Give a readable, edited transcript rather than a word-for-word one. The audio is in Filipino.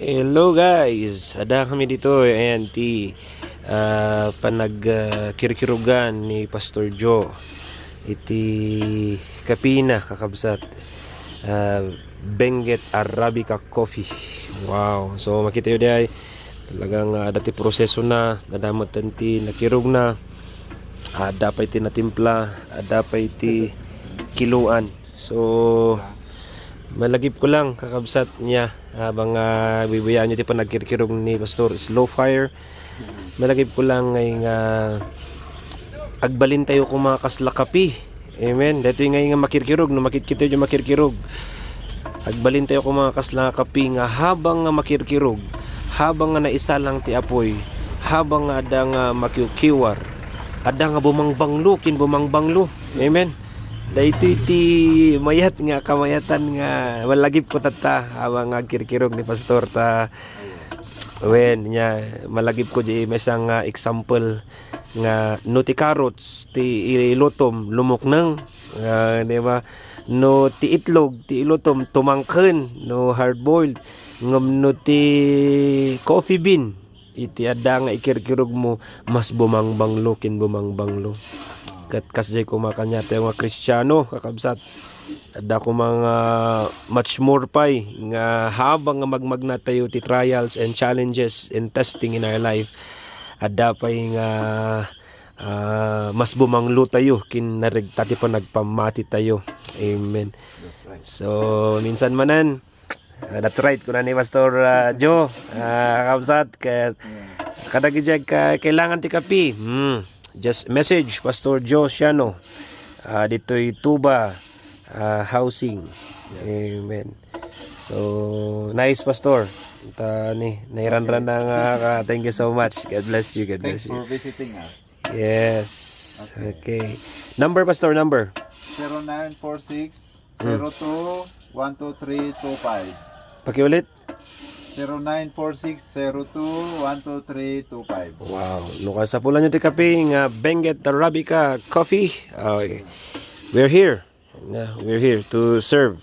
Hello guys, ada kami dito. Ayan, kirkirugan ni Pastor Joe. Iti kapina kakabsat. Benguet Arabica Coffee. Wow. So makita yun ay talagang dati proseso na, nadamot ti nakirug na. Ada pa iti natimpla, ada pa iti kiluan. So malagip ko lang kakabsat niya habang bibiyaan nyo pa nagkirkirong ni Pastor Slow Fire. Malagip ko lang ngay nga agbalin tayo kung mga kaslakapi. Amen. Dito yung ngay nga makirkirog no makikita yung makirkirog. Agbalin tayo kung mga kaslakapi nga habang nga makirkirog, habang nga naisa lang ti apoy, habang nga ada nga makikiwar, ada nga bumangbanglo kin bumangbanglo. Amen. Dahito iti mayat nga kamayatan nga malagip ko tata habang kirkirog ni Pastor ta wen niya malagip ko di mesang example nga no ti carrots ti ilutom lumuknang di ba no ti itlog ti ilutom tumangken no hard boiled ngam no ti coffee bean iti ada nga ikirkirog mo mas bumangbanglo kin bumangbanglo. Kat kasi ko makanya tayo nga Kristiyano kakabsat ada ko mga much more pay nga habang nga magmagna tayo ti trials and challenges and testing in our life ada pay nga mas bumanglo tayo kin narigtati pa nagpamati tayo. Amen. So minsan manan that's right kuna ni Pastor Joe kakabsat kadagijag kailangan ti kapi. Just message Pastor Joe Siano dito'y Tuba housing. Amen. So nice Pastor nairanran na nga thank you so much. God bless you. God bless you. Thanks for visiting us. Yes. Okay. Number Pastor, number 0946 02 12325. pakiulit. 0946-02-12325. Wow. Lukas sa pula nyo ti kape nga Benguet Arabica Coffee. Okay. We're here to serve.